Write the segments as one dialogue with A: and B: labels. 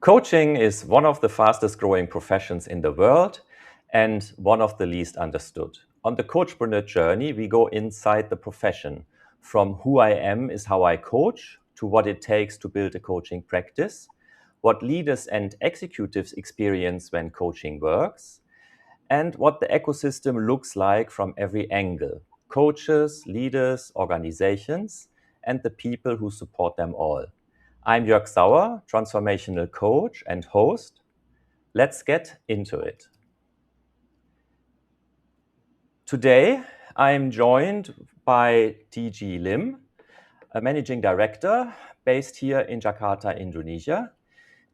A: Coaching is one of the fastest growing professions in the world and one of the least understood. On the Coachpreneur journey, we go inside the profession from who I am is how I coach to what it takes to build a coaching practice, what leaders and executives experience when coaching works, and what the ecosystem looks like from every angle: coaches, leaders, organizations, and the people who support them all. I'm Jörg Sauer, transformational coach and host. Let's get into it. Today, I'm joined by T.G. Lim, a managing director based here in Jakarta, Indonesia.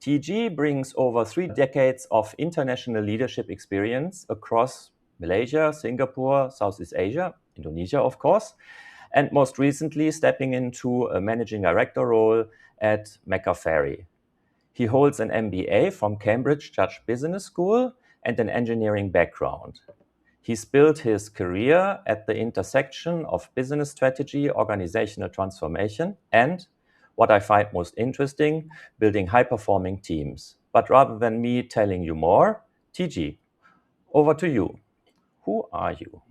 A: TG brings over 3 decades of international leadership experience across Malaysia, Singapore, Southeast Asia, Indonesia, of course, and most recently stepping into a managing director role at Maccaferri. He holds an MBA from Cambridge Judge Business School and an engineering background. He's built his career at the intersection of business strategy, organizational transformation, and, what I find most interesting, building high-performing teams. But rather than me telling you more, TG, over to you. Who are you?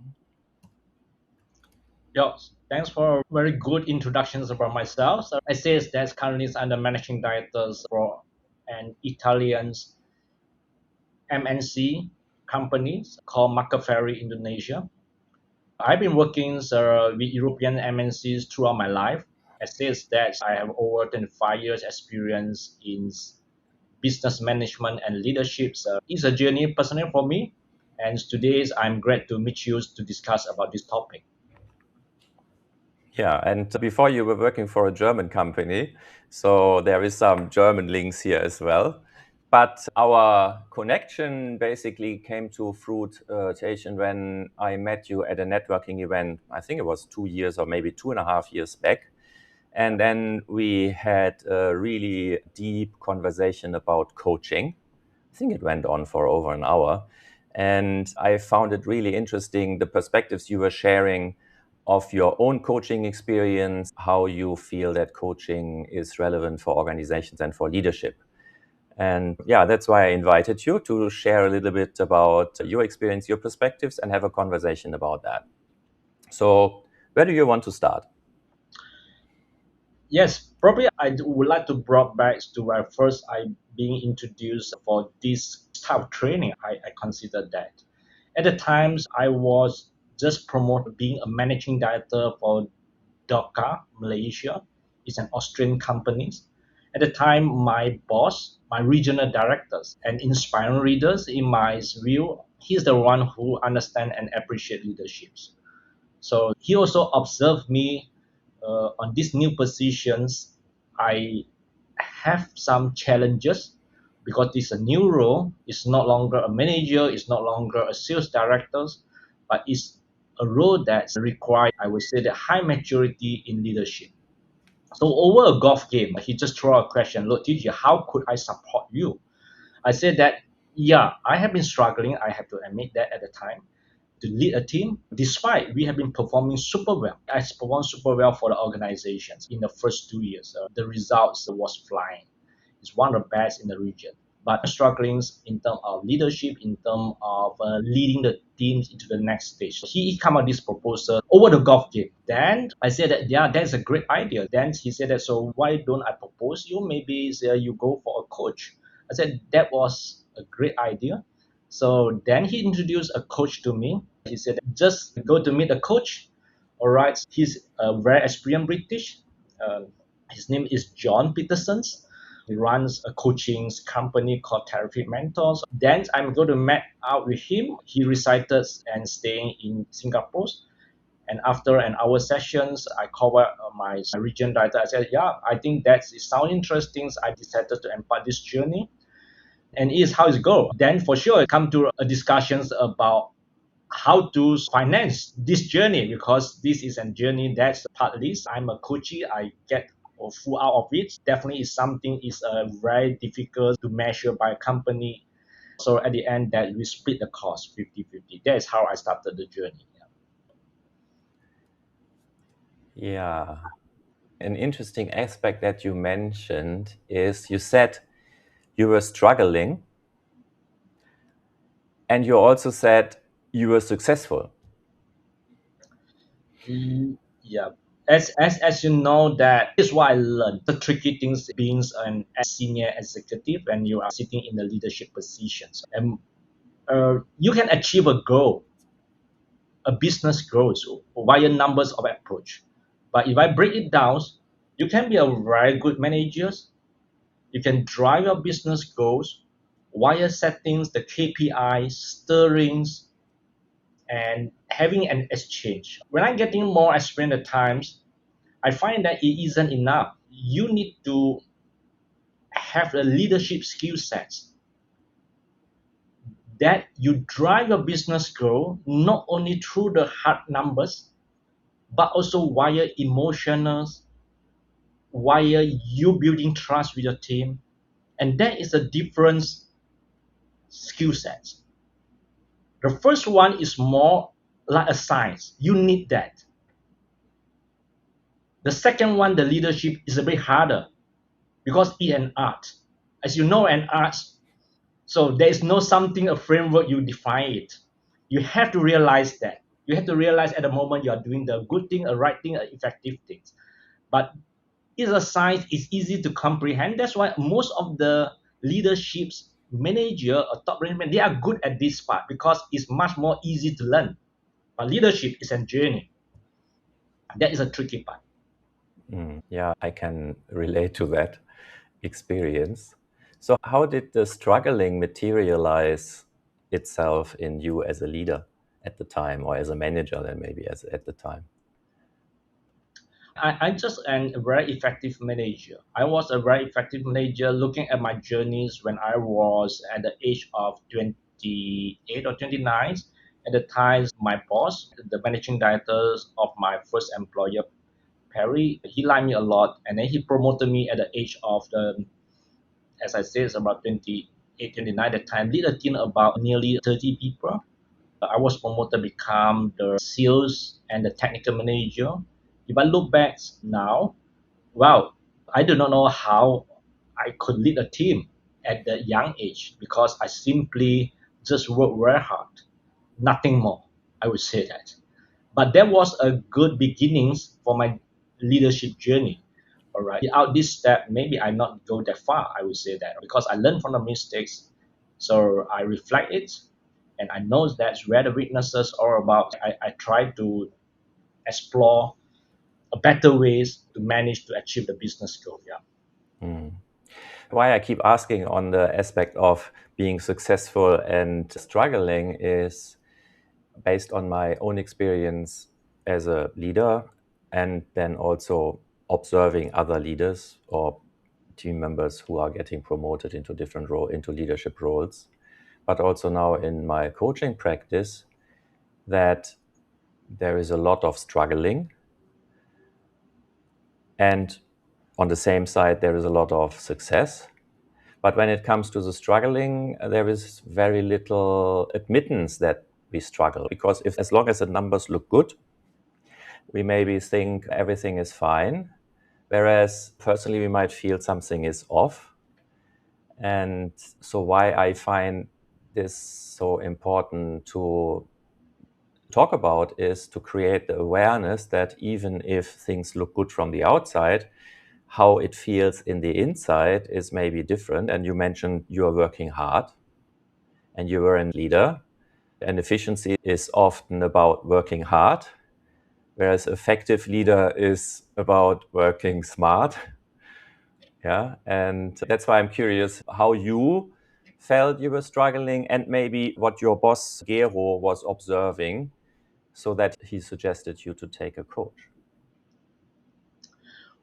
B: Yeah, thanks for very good introductions about myself. So I say that currently I'm the managing director for an Italian MNC company called Maccaferri Indonesia. I've been working with European MNCs throughout my life. I say that I have over 25 years experience in business management and leadership. So it's a journey personally for me. And today I'm glad to meet you to discuss about this topic.
A: Yeah, and before you were working for a German company, so there is some German links here as well. But our connection basically came to fruition when I met you at a networking event. I think it was 2 years or maybe 2.5 years back. And then we had a really deep conversation about coaching. I think it went on for over an hour. And I found it really interesting, the perspectives you were sharing of your own coaching experience, how you feel that coaching is relevant for organizations and for leadership. And yeah, that's why I invited you to share a little bit about your experience, your perspectives, and have a conversation about that. So, where do you want to start?
B: Yes, probably would like to brought back to where first I being introduced for this type of training. I consider that. At the times I was just promoted being a managing director for Dhaka, Malaysia. It's an Austrian company. At the time, my boss, my regional directors, and inspiring leaders, in my view, he's the one who understand and appreciate leaderships. So he also observed me on these new positions. I have some challenges because it's a new role. It's no longer a manager. It's no longer a sales director, but it's a role that requires, I would say, the high maturity in leadership. So over a golf game, he just threw a question. Look, TG, how could I support you? I said that, yeah, I have been struggling. I have to admit that at the time to lead a team, despite we have been performing super well. I performed super well for the organizations in the first 2 years. The results was flying. It's one of the best in the region. But struggling in terms of leadership, in terms of leading the teams into the next stage. He came up with this proposal over the golf game. Then I said that, yeah, that's a great idea. Then he said that, so why don't I propose you? Maybe you go for a coach. I said that was a great idea. So then he introduced a coach to me. He said, just go to meet a coach. All right. He's a very experienced British. Um, his name is John Peterson. He runs a coaching company called Terrific Mentors. Then I'm going to meet out with him. He resided and staying in Singapore. And after an hour sessions, I covered my region director. I said, yeah, I think that it sounds interesting. I decided to embark this journey and is how it go. Then for sure come to a discussions about how to finance this journey because this is a journey that's partly I'm a coachee. I get a full out of it. Definitely is something is very difficult to measure by a company. So at the end that we split the cost 50-50. That's how I started the journey.
A: Yeah. An interesting aspect that you mentioned is you said you were struggling, and you also said you were successful.
B: Yeah. As you know, that is what I learned. The tricky things being an senior executive when you are sitting in the leadership positions, and you can achieve a goal, a business growth via numbers of approach. But if I break it down, you can be a very good manager. You can drive your business goals via settings, the KPIs, stirrings, and having an exchange. When I'm getting more experience at times, I find that it isn't enough. You need to have a leadership skill sets that you drive your business growth not only through the hard numbers, but also via emotionals, via you building trust with your team. And that is a different skill set. The first one is more like a science. You need that. The second one, the leadership, is a bit harder because it's an art. As you know, an art, so there is no something, a framework you define it. You have to realize that. You have to realize at the moment you are doing the good thing, a right thing, a effective things. But it's a science, it's easy to comprehend. That's why most of the leaderships, manager or top management, they are good at this part because it's much more easy to learn. But leadership is a journey. That is a tricky part.
A: Yeah, I can relate to that experience. So, how did the struggling materialize itself in you as a leader at the time, or as a manager, then maybe as at the time?
B: I just am a very effective manager. I was a very effective manager looking at my journeys when I was at the age of 28 or 29. At the time, my boss, the managing director of my first employer, Perry, he liked me a lot, and then he promoted me at the age of as I said, it's about 28, 29 at the time, lead a team about nearly 30 people. I was promoted to become the sales and the technical manager. If I look back now, wow, I do not know how I could lead a team at that young age because I simply just worked very hard, nothing more. I would say that. But that was a good beginnings for my leadership journey. All right. Without this step, maybe I not go that far. I would say that because I learned from the mistakes, so I reflect it, and I know that's where the weaknesses are about. I try to explore a better ways to manage to achieve the business goal. Yeah.
A: Why I keep asking on the aspect of being successful and struggling is based on my own experience as a leader, and then also observing other leaders or team members who are getting promoted into different into leadership roles, but also now in my coaching practice, that there is a lot of struggling, and on the same side there is a lot of success. But when it comes to the struggling, there is very little admittance that we struggle, because if as long as the numbers look good, we maybe think everything is fine, whereas personally we might feel something is off. And so why I find this so important to talk about is to create the awareness that even if things look good from the outside, how it feels in the inside is maybe different. And you mentioned you are working hard and you were a leader, and efficiency is often about working hard, whereas effective leader is about working smart. Yeah, and that's why I'm curious how you felt you were struggling, and maybe what your boss Gero was observing, so that he suggested you to take a coach.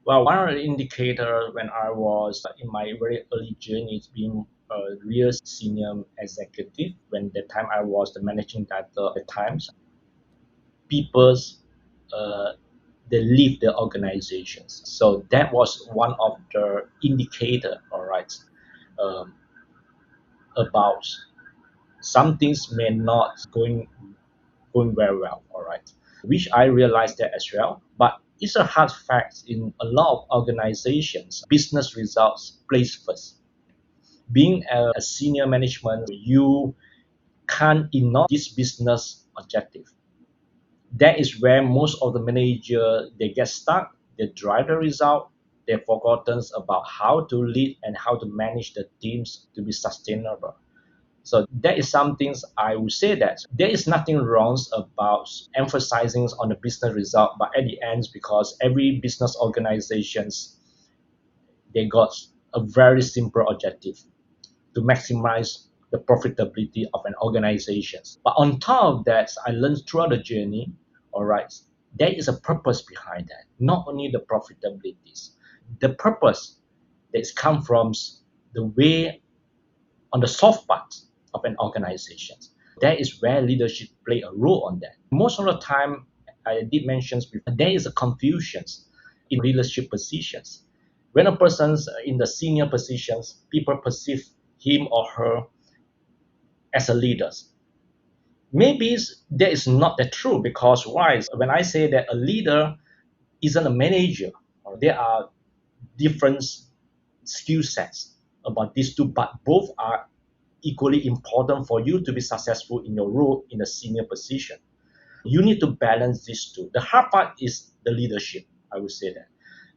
B: Well, one of the indicators when I was in my very early journey is being a real senior executive. When the time I was the managing director at times, people's uh, they leave the organizations. So that was one of the indicator, all right, um, about some things may not going very well, all right, which I realized that as well. But it's a hard fact in a lot of organizations, business results place first. Being a senior management, you can't ignore this business objective. That is where most of the manager they get stuck. They drive the result. They've forgotten about how to lead and how to manage the teams to be sustainable. So that is some things I would say that there is nothing wrong about emphasizing on the business result, but at the end, because every business organizations they got a very simple objective to maximize the profitability of an organization. But on top of that, I learned throughout the journey, all right, there is a purpose behind that, not only the profitabilities. The purpose that come from the way on the soft part of an organization. That is where leadership play a role on that. Most of the time, I did mention before, there is a confusion in leadership positions. When a person's in the senior positions, people perceive him or her as a leader. Maybe that is not that true because why? When I say that a leader isn't a manager, there are different skill sets about these two, but both are equally important for you to be successful in your role in a senior position. You need to balance these two. The hard part is the leadership, I would say that.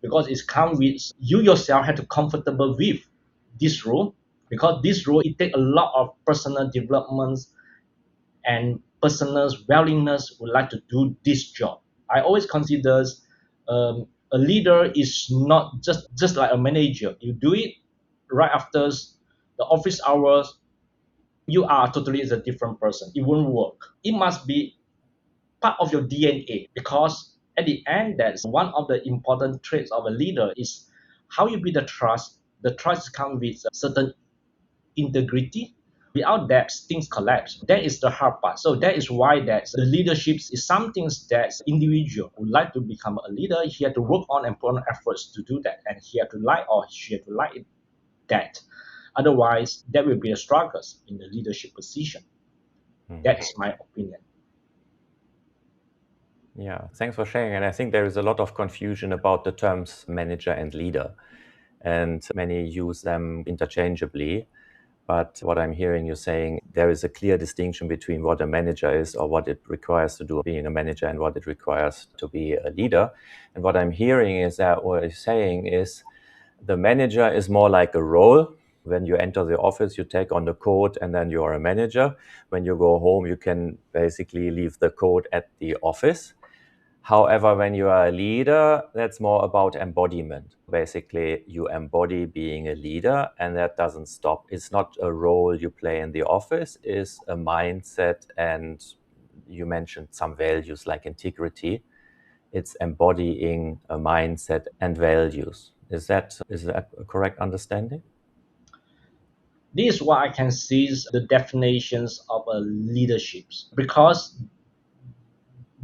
B: Because it's come with you yourself have to comfortable with this role because this role it takes a lot of personal developments and personal willingness would like to do this job. I always consider a leader is not just like a manager. You do it right after the office hours, you are totally a different person. It won't work. It must be part of your DNA because at the end, that's one of the important traits of a leader is how you build the trust. The trust comes with certain integrity. Without that, things collapse. That is the hard part. So that is why that the leadership is something that individual would like to become a leader. He had to work on and put on efforts to do that, and he had to like or she had to like that. Otherwise, there will be a struggles in the leadership position. That is my opinion.
A: Yeah, thanks for sharing. And I think there is a lot of confusion about the terms manager and leader, and many use them interchangeably. But what I'm hearing you saying, there is a clear distinction between what a manager is or what it requires to do being a manager and what it requires to be a leader. And what I'm hearing is that what you're saying is the manager is more like a role. When you enter the office, you take on the coat and then you are a manager. When you go home, you can basically leave the coat at the office. However, when you are a leader, that's more about embodiment. Basically, you embody being a leader, and that doesn't stop. It's not a role you play in the office, it's a mindset, and you mentioned some values like integrity. It's embodying a mindset and values. Is that a correct understanding?
B: This is what I can see is the definitions of a leadership because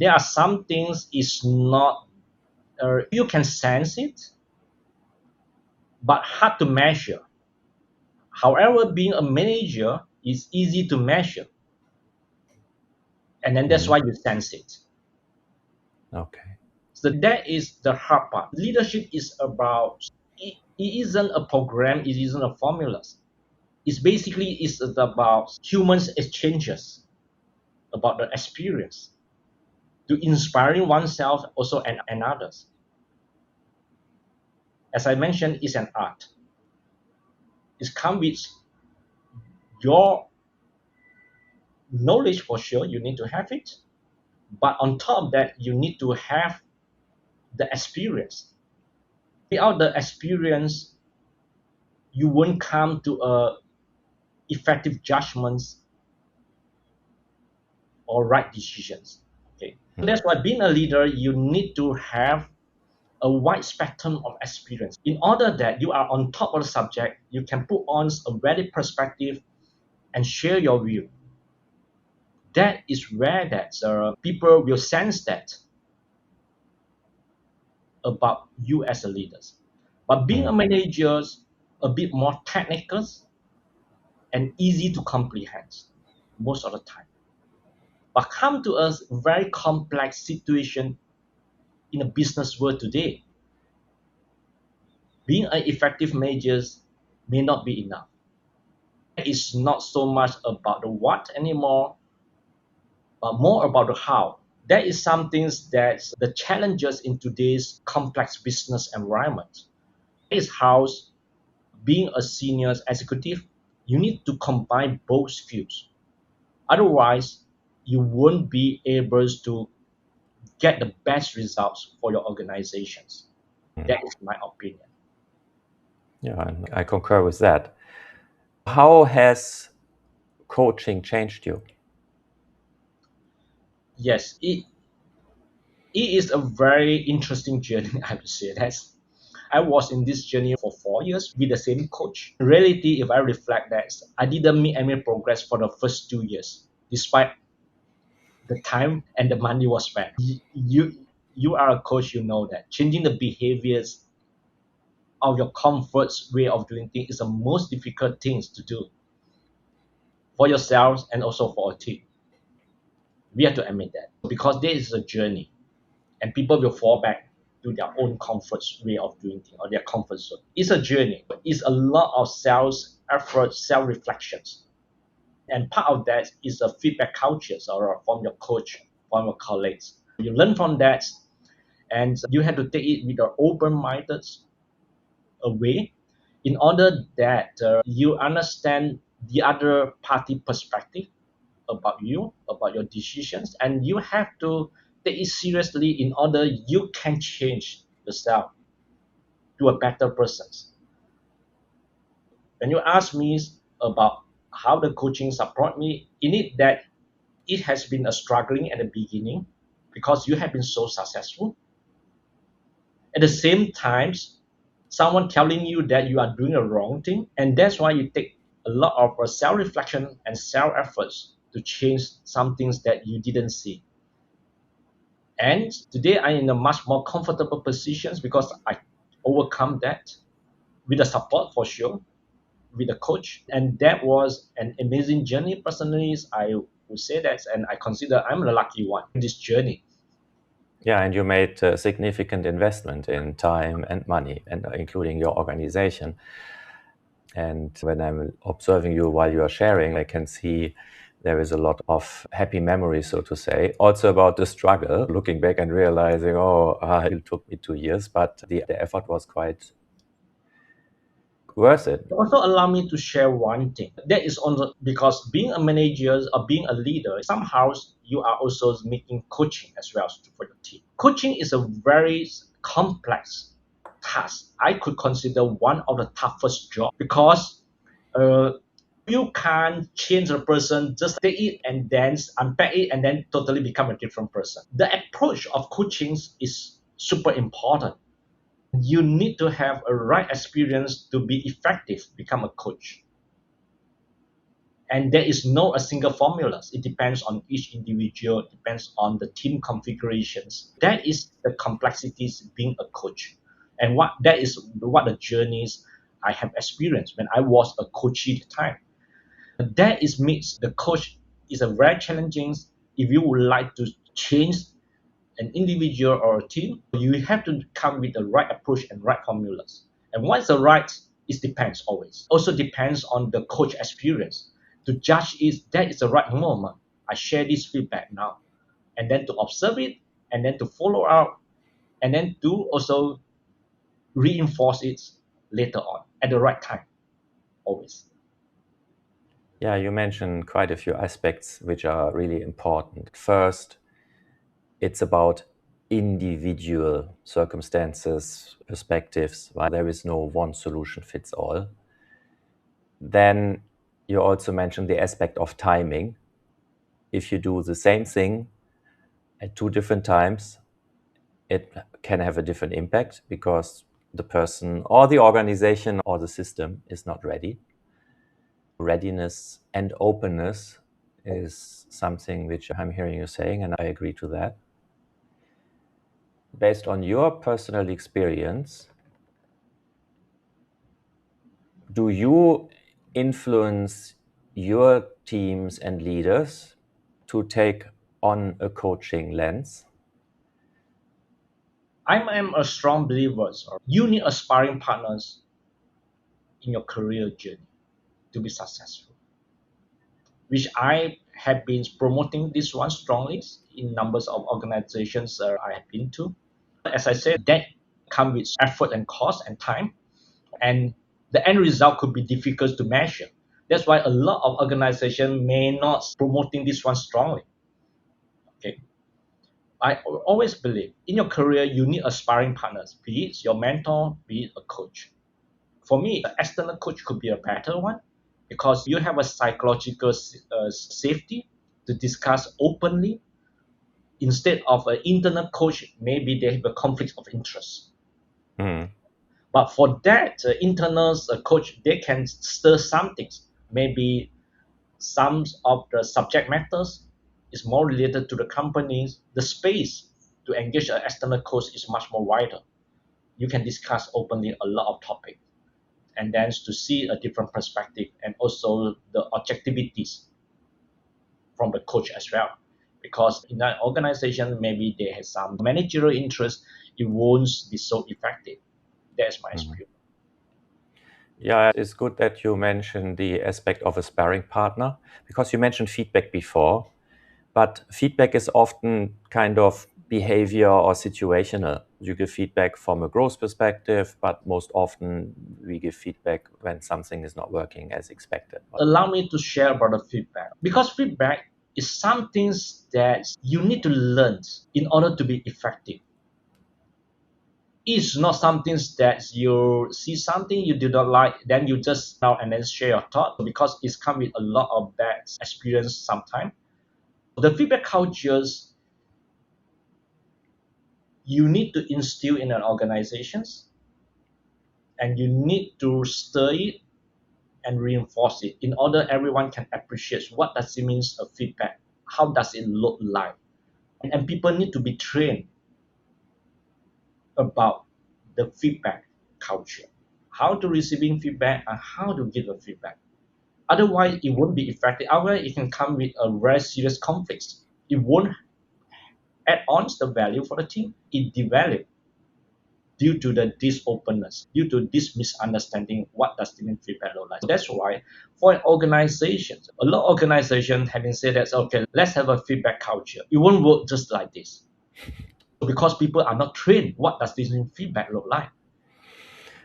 B: there are some things is not you can sense it but hard to measure. However, being a manager is easy to measure, and then that's
A: Mhm.
B: why you sense it.
A: Okay.
B: So that is the hard part. Leadership is about it isn't a program, it isn't a formula. It's basically it's about humans exchanges, about the experience, to inspiring oneself also and others. As I mentioned, it's an art. It's come with your knowledge for sure, you need to have it. But on top of that, you need to have the experience. Without the experience, you won't come to effective judgments or right decisions. Okay. So that's why being a leader, you need to have a wide spectrum of experience. In order that you are on top of the subject, you can put on a valid perspective and share your view. That is where that people will sense that about you as a leader. But being a
A: Mm.
B: manager is a bit more technical and easy to comprehend most of the time. But come to a very complex situation in a business world today. Being an effective manager may not be enough. It's not so much about the what anymore, but more about the how. That is something that the challenges in today's complex business environment. Is how being a senior executive, you need to combine both skills. Otherwise, you won't be able to get the best results for your organizations. That is my opinion.
A: Yeah, and I concur with that. How has coaching changed you?
B: Yes, it is a very interesting journey, I would say. I was in this journey for 4 years with the same coach. In reality, if I reflect that, I didn't make any progress for the first 2 years, despite the time and the money was spent. You are a coach, you know that changing the behaviors of your comfort way of doing things is the most difficult things to do for yourselves and also for a team. We have to admit that because this is a journey, and people will fall back to their own comfort way of doing things or their comfort zone. It's a journey. It's a lot of self effort, self reflections, and part of that is the feedback cultures or from your coach, from your colleagues. You learn from that, and you have to take it with an open-minded way in order that you understand the other party perspective about you, about your decisions, and you have to take it seriously in order you can change yourself to a better person. When you ask me about how the coaching support me, in it that it has been a struggling at the beginning because you have been so successful. At the same time, someone telling you that you are doing a wrong thing, and that's why you take a lot of self-reflection and self-efforts to change some things that you didn't see. And today I'm in a much more comfortable positions because I overcome that with the support for sure, with a coach. And that was an amazing journey. Personally, I would say that, and I consider I'm the lucky one in this journey.
A: Yeah, and you made a significant investment in time and money, and including your organization. And when I'm observing you while you are sharing, I can see there is a lot of happy memories, so to say. Also about the struggle, looking back and realizing, it took me 2 years, but the effort was quite worth it.
B: Also allow me to share one thing. That is also because being a manager or being a leader, somehow you are also making coaching as well for your team. Coaching is a very complex task. I could consider one of the toughest job because uh, you can't change a person, just take it and then unpack it and then totally become a different person. The approach of coaching is super important. You need to have a right experience to be effective, become a coach. And there is no a single formula. It depends on each individual, it depends on the team configurations. That is the complexities being a coach. And what that is what the journeys I have experienced when I was a coachee at the time. That is makes the coach is a very challenging if you would like to change an individual or a team, you have to come with the right approach and right formulas. And what's the right, it depends always. Also depends on the coach experience. To judge is that is the right moment. I share this feedback now. And then to observe it, and then to follow up, and then to also reinforce it later on at the right time, always.
A: Yeah, you mentioned quite a few aspects which are really important. First, it's about individual circumstances, perspectives, why there is no one solution fits all. Then you also mentioned the aspect of timing. If you do the same thing at two different times, it can have a different impact because the person or the organization or the system is not ready. Readiness and openness is something which I'm hearing you saying, and I agree to that. Based on your personal experience, do you influence your teams and leaders to take on a coaching lens?
B: I am a strong believer. You need aspiring partners in your career journey to be successful. which I have been promoting this one strongly in numbers of organizations I have been to. As I said, that comes with effort and cost and time, and the end result could be difficult to measure. That's why a lot of organizations may not promoting this one strongly. Okay, I always believe in your career you need a sparring partner, be it your mentor, be it a coach. For me, an external coach could be a better one because you have a psychological safety to discuss openly instead of an internal coach. Maybe they have a conflict of interest.
A: Mm.
B: But for that internal coach, they can stir some things. Maybe some of the subject matters is more related to the companies. The space to engage an external coach is much more wider. You can discuss openly a lot of topics, and then to see a different perspective and also the objectivities from the coach as well. Because in that organization, maybe they have some managerial interest, it won't be so effective. That's my experience.
A: Yeah, it's good that you mentioned the aspect of a sparring partner because you mentioned feedback before, but feedback is often kind of behavior or situational. You give feedback from a growth perspective, but most often we give feedback when something is not working as expected.
B: Allow me to share about the feedback because feedback is something that you need to learn in order to be effective. It's not something that you see something you do not like, then you just now and then share your thought because it's come with a lot of bad experience sometimes. The feedback cultures you need to instill in an organizations, and you need to stir it and reinforce it in order everyone can appreciate what does it mean of feedback, how does it look like, and people need to be trained about the feedback culture, how to receiving feedback and how to give a feedback. Otherwise, it won't be effective. Otherwise, it can come with a very serious conflicts. It won't add on the value for the team. It develop due to the disopenness, due to this misunderstanding. What does the feedback look like? So that's why for an organization, a lot of organizations having said that, okay, let's have a feedback culture. It won't work just like this because people are not trained. What does this feedback look like?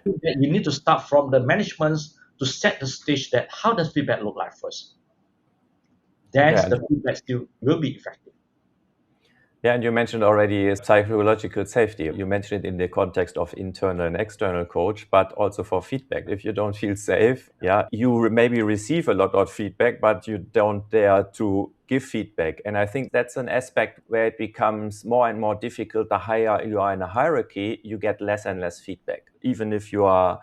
B: You need to start from the management to set the stage that how does feedback look like first. Then
A: Yeah,
B: the feedback still will be effective.
A: yeah, and you mentioned already psychological safety. You mentioned it in the context of internal and external coach, but also for feedback. If you don't feel safe, yeah, you maybe receive a lot of feedback, but you don't dare to give feedback. And I think that's an aspect where it becomes more and more difficult. The higher you are in a hierarchy, you get less and less feedback. Even if you are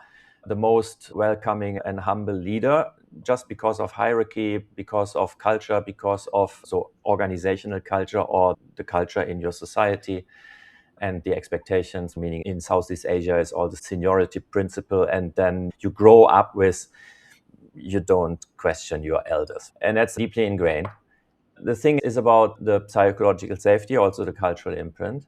A: the most welcoming and humble leader, just because of hierarchy, because of culture, because of organizational culture or the culture in your society and the expectations, meaning in Southeast Asia is all the seniority principle. And then you grow up with, you don't question your elders. And that's deeply ingrained. The thing is about the psychological safety, also the cultural imprint.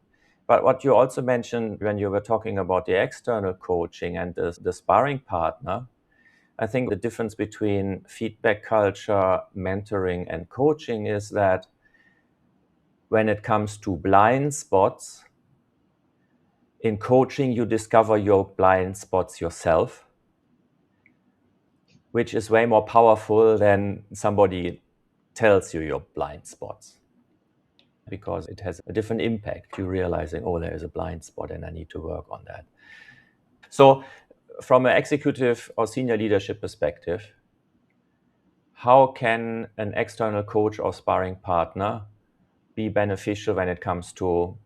A: But what you also mentioned when you were talking about the external coaching and the sparring partner, I think the difference between feedback culture, mentoring, and coaching is that when it comes to blind spots, in coaching, you discover your blind spots yourself, which is way more powerful than somebody tells you your blind spots, because it has a different impact. You're realizing, oh, there is a blind spot and I need to work on that. So from an executive or senior leadership perspective, how can an external coach or sparring partner be beneficial when it comes to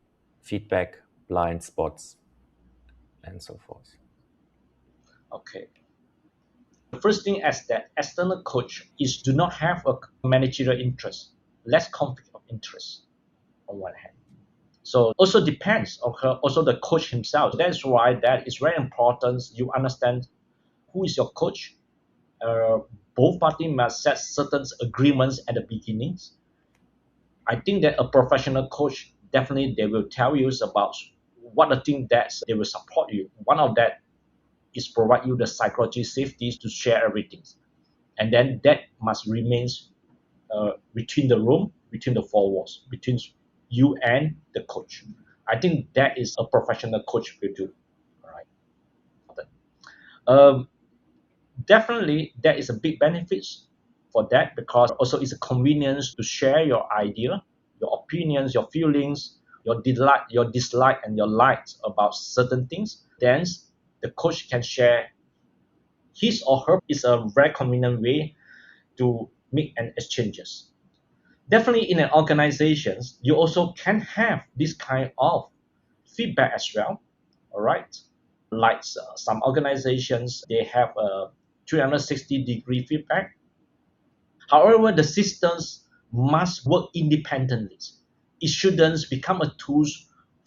A: feedback, blind spots, and so forth?
B: Okay. The first thing as that external coach is do not have a managerial interest, less conflict of interest on one hand. So also depends on also the coach himself. That's why that is very important. You understand who is your coach. Both parties must set certain agreements at the beginnings. I think that a professional coach definitely they will tell you about what the thing that they will support you. One of that is provide you the psychology safety to share everything, and then that must remain between the room, between the four walls, between you and the coach. I think that is a professional coach will do. All right. Um, Definitely, there is a big benefits for that because also it's a convenience to share your idea, your opinions, your feelings, your delight, your dislike, and your likes about certain things. Then the coach can share his or her is a very convenient way to make an exchanges. Definitely in an organizations, you also can have this kind of feedback as well. All right. Like some organizations, they have a 360-degree feedback. However, the systems must work independently. It shouldn't become a tool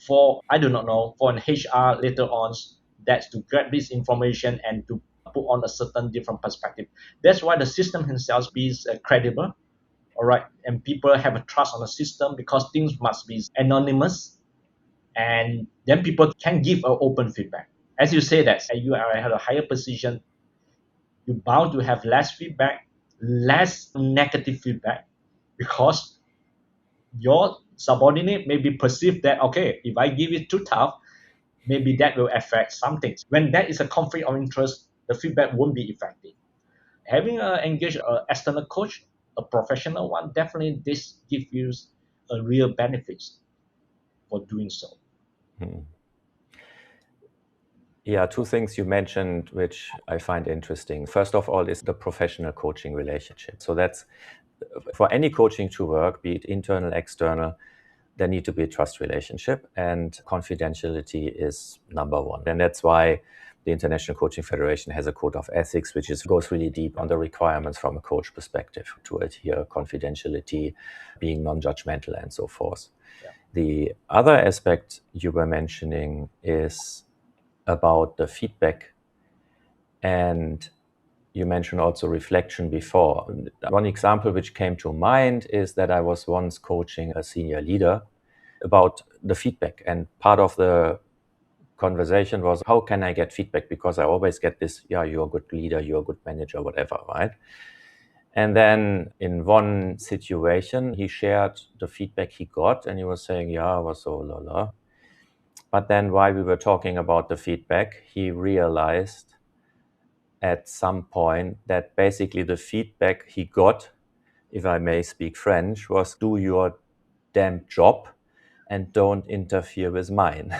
B: for, I do not know, for an HR later on that's to grab this information and to put on a certain different perspective. That's why the system himself is credible, all right, and people have a trust on the system because things must be anonymous, and then people can give an open feedback. As you say that you are at a higher position, you're bound to have less feedback, less negative feedback, because your subordinate may be perceived that, okay, if I give it too tough, maybe that will affect something. When that is a conflict of interest, the feedback won't be effective. Having engaged an external coach, a professional one, definitely this gives you a real benefits for doing so.
A: Hmm. Yeah, two things you mentioned which I find interesting. First of all is the professional coaching relationship. So that's for any coaching to work, be it internal, external, there need to be a trust relationship, and confidentiality is number one. And that's why the International Coaching Federation has a code of ethics, which goes really deep on the requirements from a coach perspective to adhere confidentiality, being non-judgmental, and so forth.
B: Yeah.
A: The other aspect you were mentioning is about the feedback, and you mentioned also reflection before. One example which came to mind is that I was once coaching a senior leader about the feedback, and part of the conversation was, how can I get feedback? Because I always get this, yeah, you're a good leader, you're a good manager, whatever, right? And then in one situation, he shared the feedback he got, and he was saying, yeah, I was so la la. But then while we were talking about the feedback, he realized at some point that basically the feedback he got, if I may speak French, was do your damn job and don't interfere with mine.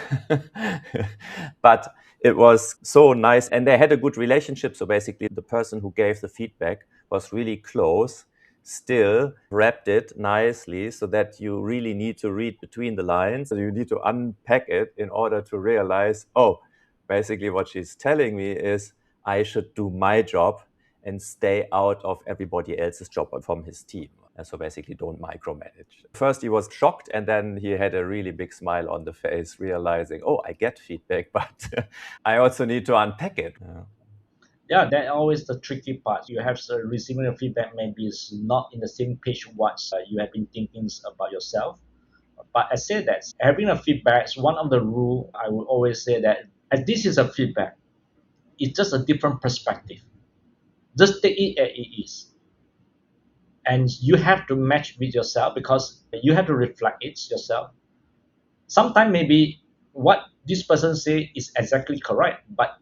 A: But it was so nice, and they had a good relationship. So basically, the person who gave the feedback was really close, still wrapped it nicely so that you really need to read between the lines. So you need to unpack it in order to realize, oh, basically, what she's telling me is I should do my job and stay out of everybody else's job from his team. And so basically don't micromanage. First he was shocked, and then he had a really big smile on the face, realizing, oh, I get feedback, but I also need to unpack it.
B: Yeah, that always the tricky part. You have receiving the feedback maybe is not in the same page what you have been thinking about yourself. But I say that having a feedback is one of the rule. I would always say that as this is a feedback, it's just a different perspective. Just take it as it is, and you have to match with yourself because you have to reflect it yourself. Sometimes maybe what this person say is exactly correct, but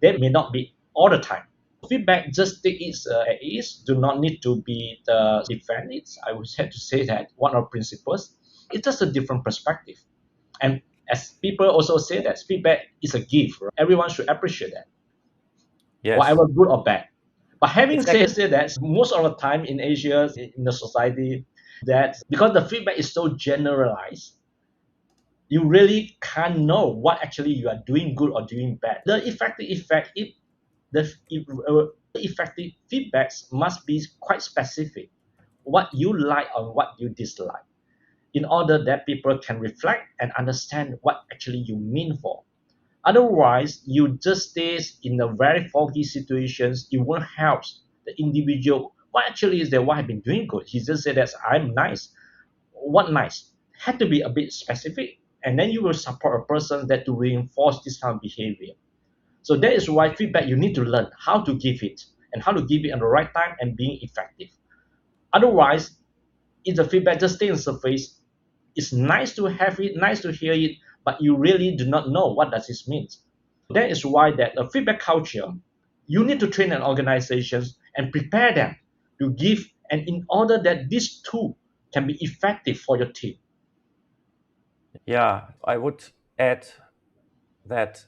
B: that may not be all the time. Feedback just take it as is. Do not need to be the defend it. I would have to say that one of the principles. It's just a different perspective, and as people also say that feedback is a gift. Right? Everyone should appreciate that,
A: Yes,
B: whatever good or bad. But having
A: exactly.
B: said that, most of the time in Asia, in the society, that because the feedback is so generalized, you really can't know what actually you are doing good or doing bad. The effective feedbacks must be quite specific, what you like or what you dislike, in order that people can reflect and understand what actually you mean for. Otherwise, you just stay in a very foggy situations. It won't help the individual. What actually is that? What I've been doing good? He just said that I'm nice. What nice? Had to be a bit specific, and then you will support a person that to reinforce this kind of behavior. So that is why feedback you need to learn how to give it and how to give it at the right time and being effective. Otherwise, if the feedback just stays on the surface, it's nice to have it, nice to hear it, but you really do not know what does this mean. That is why that a feedback culture, you need to train an organizations and prepare them to give, and in order that this tool can be effective for your team.
A: Yeah, I would add that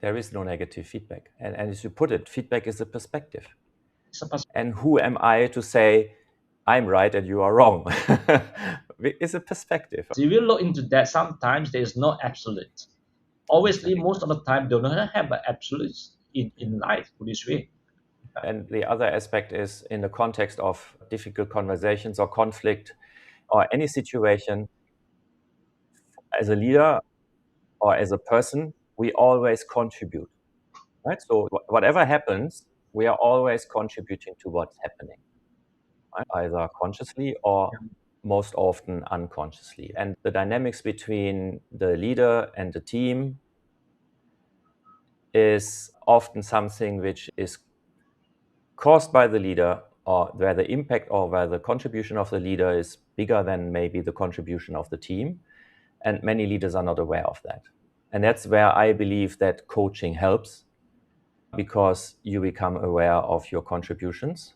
A: there is no negative feedback. And as you put it, feedback is a perspective. And who am I to say I'm right and you are wrong? It's a perspective.
B: So if you look into that, sometimes there is no absolute. Obviously,
A: Exactly.
B: most of the time, they don't have an absolute in life this way.
A: And the other aspect is in the context of difficult conversations or conflict or any situation, as a leader or as a person, we always contribute, right? So whatever happens, we are always contributing to what's happening, right? Either consciously or most often unconsciously. And the dynamics between the leader and the team is often something which is caused by the leader, or where the impact or where the contribution of the leader is bigger than maybe the contribution of the team. And many leaders are not aware of that. And that's where I believe that coaching helps, because you become aware of your contributions.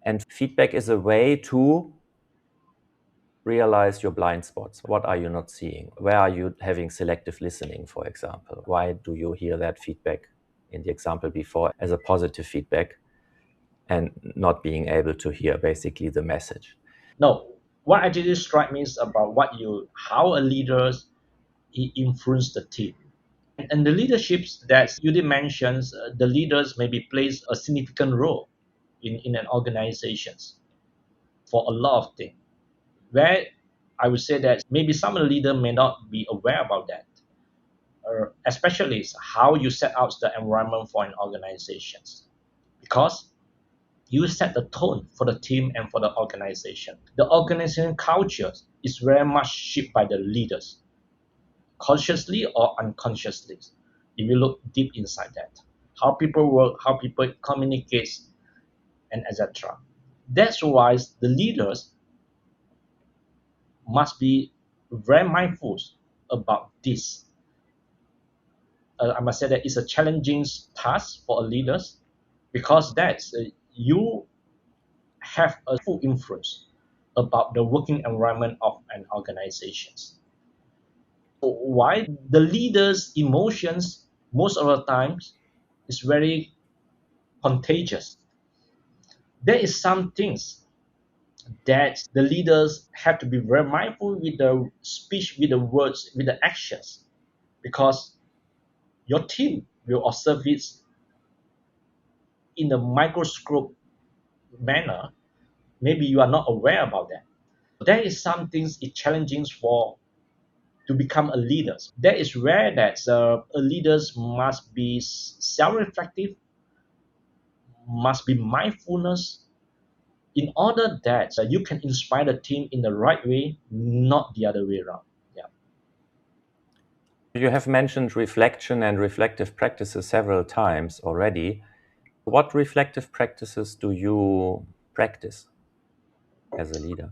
A: And feedback is a way to realize your blind spots. What are you not seeing? Where are you having selective listening, for example? Why do you hear that feedback in the example before as a positive feedback and not being able to hear basically the message?
B: No, what actually strikes me is about how a leader influence the team. And the leaderships that you did mention, the leaders maybe plays a significant role in an organizations for a lot of things. Where I would say that maybe some leader may not be aware about that, especially how you set out the environment for an organizations, because you set the tone for the team and for the organization. The organization culture is very much shaped by the leaders, consciously or unconsciously. If you look deep inside that, how people work, how people communicate, and etc. That's why the leaders must be very mindful about this. I must say that it's a challenging task for a leaders, because that's you have a full influence about the working environment of an organization. So why the leaders' emotions most of the times is very contagious. There is some things that the leaders have to be very mindful with the speech, with the words, with the actions, because your team will observe it in a microscope manner. Maybe you are not aware about that. There is some things it's challenging for to become a leader. That is where that a leaders must be self-reflective, must be mindfulness, in order that you can inspire the team in the right way, not the other way around. Yeah.
A: You have mentioned reflection and reflective practices several times already. What reflective practices do you practice as a leader?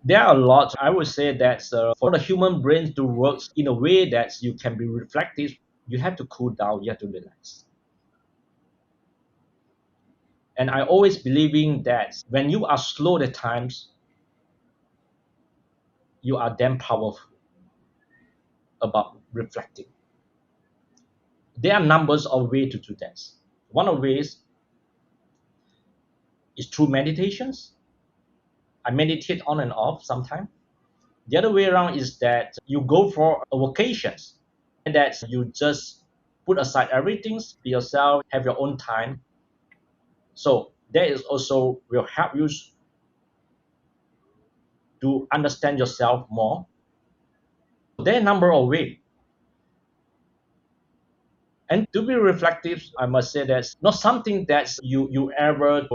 B: There are a lot. I would say that for the human brain to work in a way that you can be reflective, you have to cool down, you have to relax. And I always believing that when you are slow at times, you are then powerful about reflecting. There are numbers of ways to do that. One of the ways is through meditations. I meditate on and off sometimes. The other way around is that you go for a vacations, and that you just put aside everything, be yourself, have your own time. So that is also will help you to understand yourself more. There are a number of ways. And to be reflective, I must say that's not something that you ever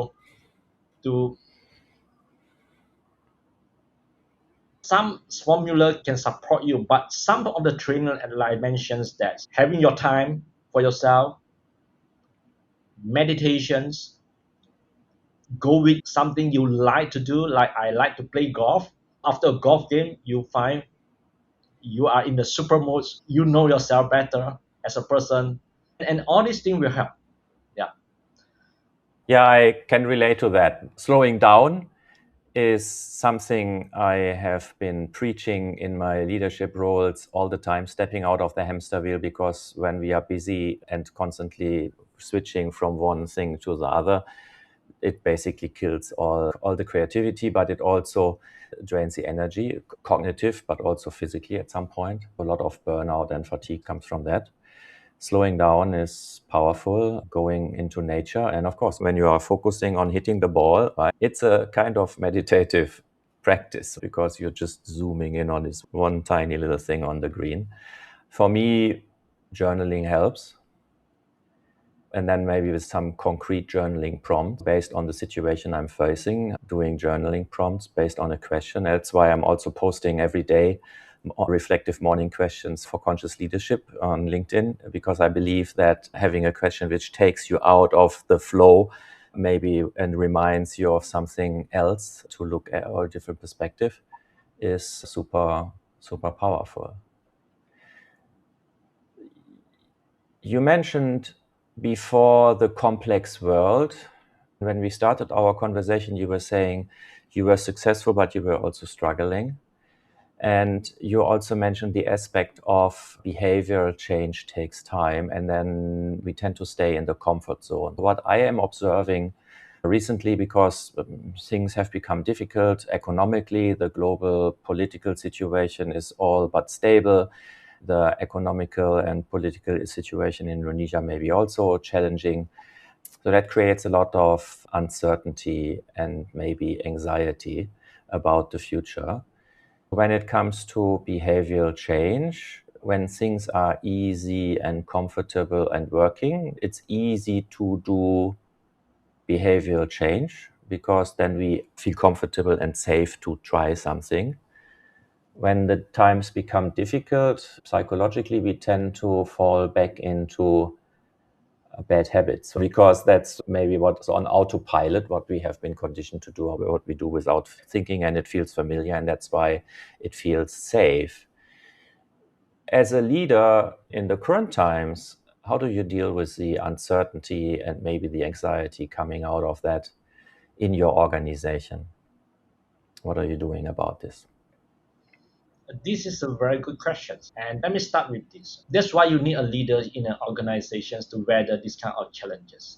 B: to some formula can support you, but some of the trainer and I mentions that having your time for yourself, meditations, go with something you like to do. Like I like to play golf. After a golf game, you find you are in the super mode. You know yourself better as a person, and all these things will help. Yeah.
A: Yeah, I can relate to that. Slowing down is something I have been preaching in my leadership roles all the time, stepping out of the hamster wheel, because when we are busy and constantly switching from one thing to the other, it basically kills all the creativity, but it also drains the energy, cognitive, but also physically at some point. A lot of burnout and fatigue comes from that. Slowing down is powerful, going into nature. And of course, when you are focusing on hitting the ball, right, it's a kind of meditative practice because you're just zooming in on this one tiny little thing on the green. For me, journaling helps. And then maybe with some concrete journaling prompts based on the situation I'm facing, doing journaling prompts based on a question. That's why I'm also posting every day reflective morning questions for conscious leadership on LinkedIn, because I believe that having a question which takes you out of the flow maybe and reminds you of something else to look at or a different perspective is super, super powerful. You mentioned before the complex world. When we started our conversation, you were saying you were successful, but you were also struggling. And you also mentioned the aspect of behavioral change takes time, and then we tend to stay in the comfort zone. What I am observing recently, because things have become difficult economically, the global political situation is all but stable. The economical and political situation in Indonesia may be also challenging. So that creates a lot of uncertainty and maybe anxiety about the future. When it comes to behavioral change, when things are easy and comfortable and working, it's easy to do behavioral change because then we feel comfortable and safe to try something. When the times become difficult, psychologically, we tend to fall back into bad habits because that's maybe what's on autopilot, what we have been conditioned to do, what we do without thinking, and it feels familiar, and that's why it feels safe. As a leader in the current times, how do you deal with the uncertainty and maybe the anxiety coming out of that in your organization? What are you doing about this?
B: This is a very good question. And let me start with this. That's why you need a leader in an organization to weather these kind of challenges.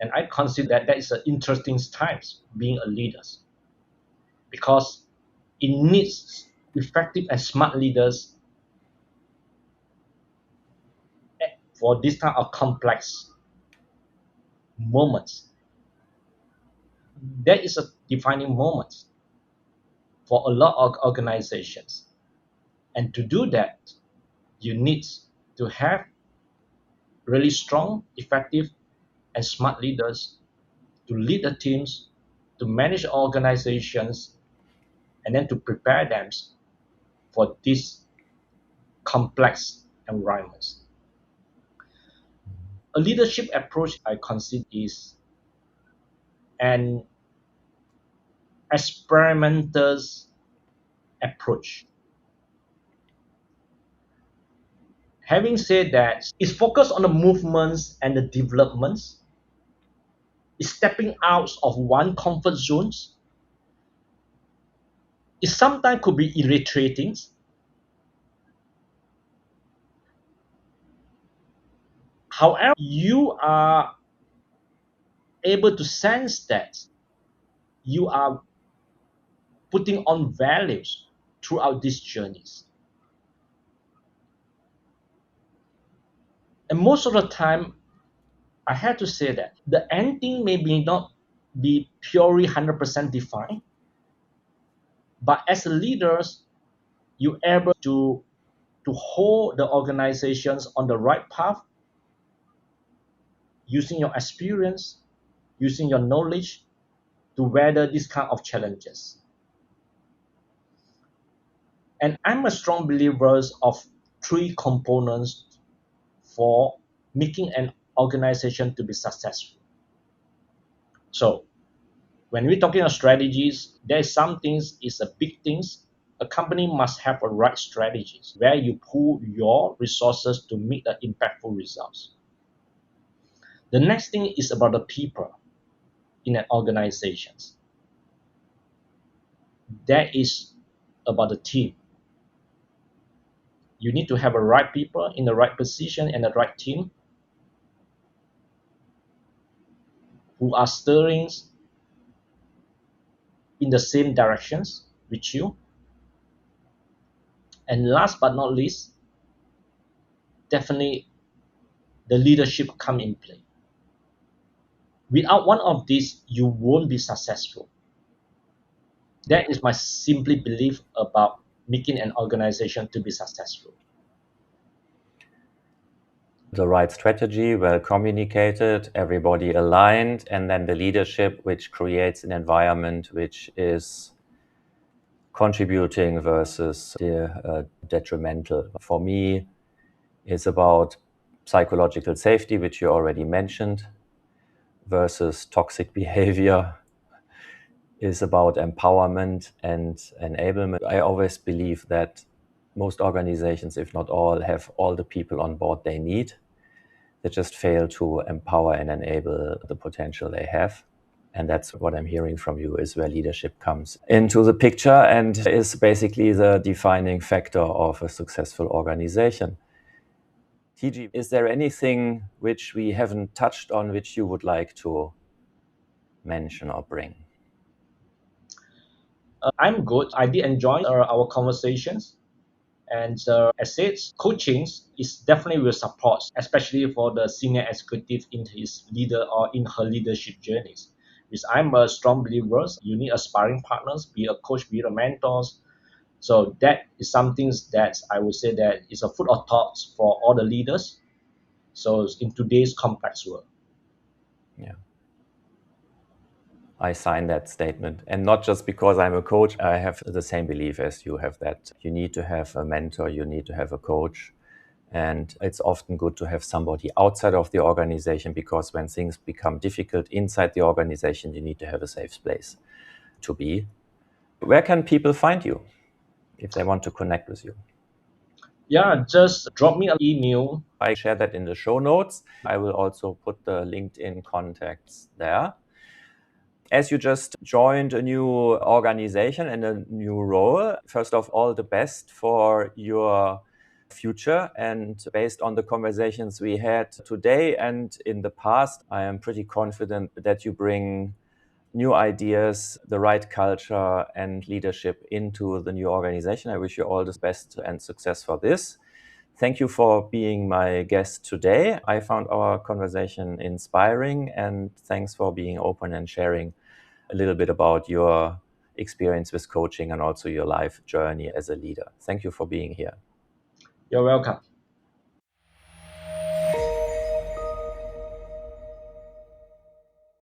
B: And I consider that is an interesting times being a leader because it needs effective and smart leaders for this kind of complex moments. That is a defining moment for a lot of organizations. And to do that, you need to have really strong, effective, and smart leaders to lead the teams, to manage organizations, and then to prepare them for these complex environments. A leadership approach I consider is an experimental approach. Having said that, it's focused on the movements and the developments. It's stepping out of one comfort zones. It sometimes could be irritating. However, you are able to sense that you are putting on values throughout these journeys. And most of the time, I have to say that the ending may be not be purely 100% defined, but as leaders, you're able to hold the organizations on the right path using your experience, using your knowledge to weather these kind of challenges. And I'm a strong believer of three components for making an organization to be successful. So when we're talking about strategies, there's some things is a big things. A company must have a right strategies where you pool your resources to meet the impactful results. The next thing is about the people in an organizations. That is about the team. You need to have the right people in the right position and the right team who are steering in the same directions with you. And last but not least, definitely the leadership come in play. Without one of these, you won't be successful. That is my simply belief about making an organization to be successful.
A: The right strategy, well communicated, everybody aligned, and then the leadership, which creates an environment which is contributing versus detrimental. For me, it's about psychological safety, which you already mentioned, versus toxic behavior is about empowerment and enablement. I always believe that most organizations, if not all, have all the people on board they need. They just fail to empower and enable the potential they have. And that's what I'm hearing from you, is where leadership comes into the picture and is basically the defining factor of a successful organization. TG, is there anything which we haven't touched on which you would like to mention or bring?
B: I'm good. I did enjoy our conversations. And as said, coaching is definitely will support, especially for the senior executive in his leader or in her leadership journeys. Because I'm a strong believer, you need aspiring partners, be a coach, be a mentors. So that is something that I would say that is a food of thoughts for all the leaders. So in today's complex world.
A: Yeah. I sign that statement. And not just because I'm a coach, I have the same belief as you have, that you need to have a mentor, you need to have a coach. And it's often good to have somebody outside of the organization, because when things become difficult inside the organization, you need to have a safe place to be. Where can people find you if they want to connect with you?
B: Yeah, just drop me an email.
A: I share that in the show notes. I will also put the LinkedIn contacts there. As you just joined a new organization and a new role, first of all, the best for your future. And based on the conversations we had today and in the past, I am pretty confident that you bring new ideas, the right culture and leadership into the new organization. I wish you all the best and success for this. Thank you for being my guest today. I found our conversation inspiring, and thanks for being open and sharing a little bit about your experience with coaching and also your life journey as a leader. Thank you for being here.
B: You're welcome.